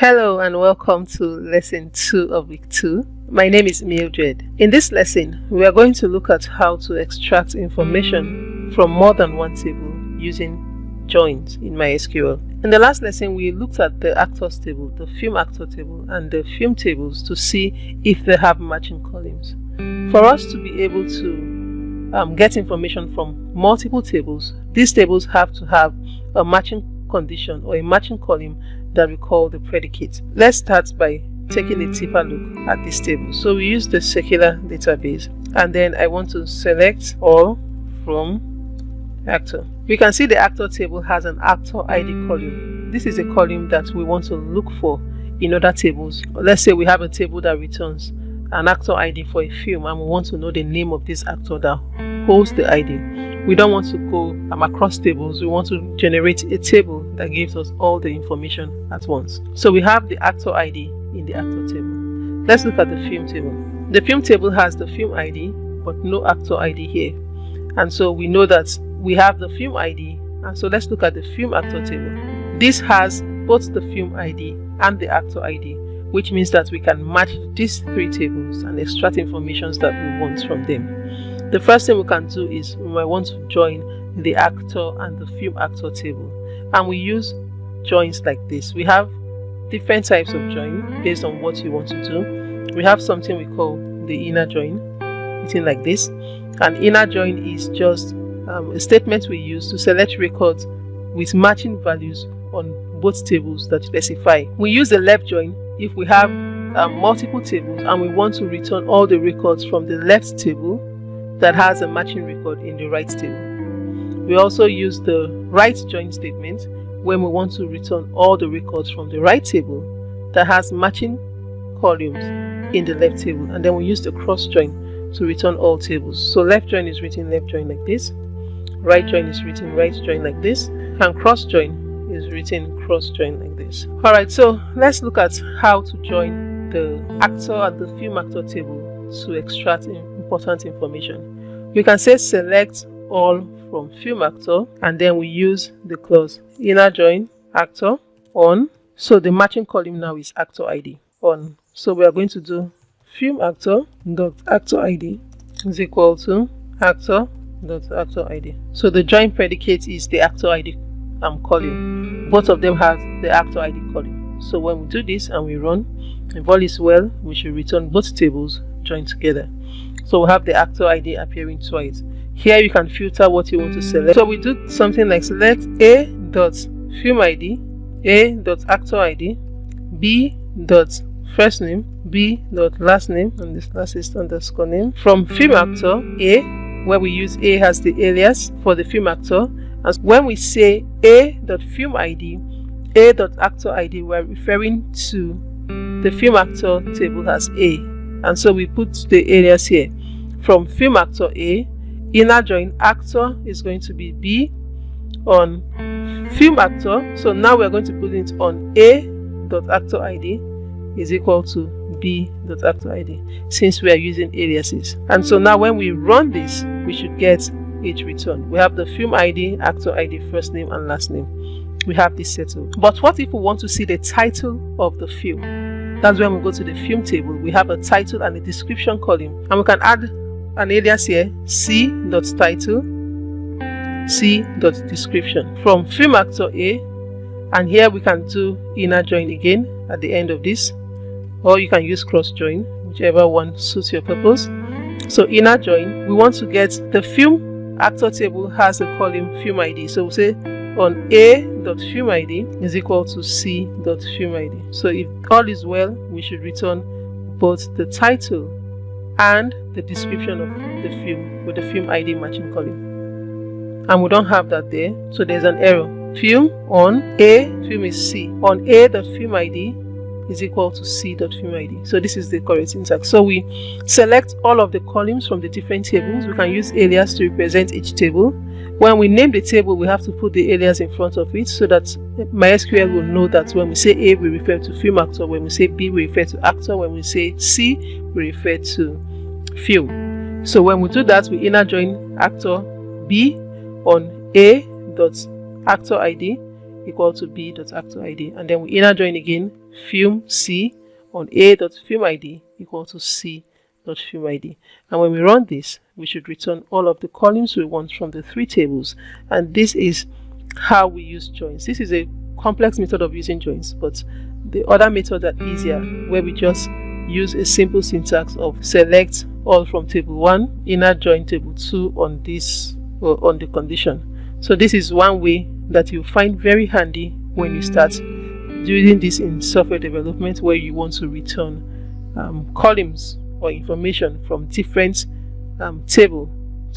Hello and welcome to lesson 2 of week 2. My name is Mildred. In this lesson, we are going to look at how to extract information from more than one table using joins in MySQL. In the last lesson, we looked at the actors table, the film actor table, and the film tables to see if they have matching columns. For us to be able to get information from multiple tables, these tables have to have a matching condition or a matching column that we call the predicate. Let's start by taking a deeper look at this table. So we use the circular database, and then I want to select all from actor. We can see the actor table has an actor ID column. This is a column that we want to look for in other tables. Let's say we have a table that returns an actor ID for a film, and we want to know the name of this actor that holds the ID. We don't want to go across tables. We want to generate a table that gives us all the information at once. So we have the actor ID in the actor table. Let's look at the film table. The film table has the film ID but no actor ID here. And so we know that we have the film ID. And so let's look at the film actor table. This has both the film ID and the actor ID, which means that we can match these three tables and extract information that we want from them. The first thing we can do is we might want to join the actor and the film actor table, and we use joins like this. We have different types of join based on what you want to do. We have something we call the inner join, written like this. An inner join is just a statement we use to select records with matching values on both tables that specify. We use the left join if we have multiple tables and we want to return all the records from the left table that has a matching record in the right table. We also use the right join statement when we want to return all the records from the right table that has matching columns in the left table, and then we use the cross join to return all tables. So left join is written left join like this, right join is written right join like this, and cross join is written cross join like this. Alright, so let's look at how to join the actor and the film actor table to extract important information. We can say select all from film actor, and then we use the clause inner join actor on. So the matching column now is actor ID on. So we are going to do film actor dot actor ID is equal to actor dot actor ID. So the join predicate is the actor ID column. Both of them have the actor ID column. So when we do this and we run, if all is well, we should return both tables joined together. So we have the actor ID appearing twice. Here you can filter what you want to select. So we do something like select A dot film ID, A dot actor ID, B dot first name, B dot last name, and this last is underscore name. From film actor A, where we use A as the alias for the film actor. And when we say A dot film ID, A dot actor ID, we're referring to the film actor table as A. And so we put the alias here. From film actor A, inner join actor is going to be B on film actor. So now we're going to put it on A dot actor ID is equal to B dot actor ID, since we are using aliases. And so now when we run this, we should get each return. We have the film ID, actor ID, first name and last name. We have this settled. But what if we want to see the title of the film? That's when we go to the film table. We have a title and a description column, and we can add an alias here, C.title, C.description from film actor A, and here we can do inner join again at the end of this, or you can use cross join, whichever one suits your purpose. So inner join, we want to get the film actor table has a column film ID, so we say on A.film ID is equal to C.film ID. So if all is well, we should return both the title and the description of the film with the film ID matching column. And we don't have that there, so there's an error. Film on A, film is C. On A.film ID is equal to C.film ID. So this is the correct syntax. So we select all of the columns from the different tables. We can use alias to represent each table. When we name the table, we have to put the alias in front of it so that MySQL will know that when we say A, we refer to film actor. When we say B, we refer to actor. When we say C, we refer to film. So when we do that, we inner join actor B on A dot actor ID equal to B dot actor ID, and then we inner join again film C on a.filmid equal to c.filmid. And when we run this, we should return all of the columns we want from the three tables. And this is how we use joins. This is a complex method of using joins, but the other methods are easier, where we just use a simple syntax of select all from table 1, inner join table 2 on this or on the condition. So this is one way that you find very handy when you start doing this in software development, where you want to return columns or information from different table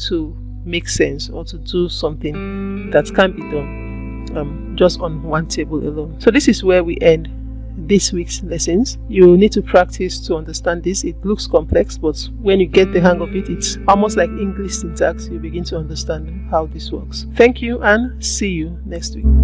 to make sense, or to do something that can be done just on one table alone. So this is where we end this week's lessons. You need to practice to understand this. It looks complex, but when you get the hang of it, it's almost like English syntax. You begin to understand how this works. Thank you, and see you next week.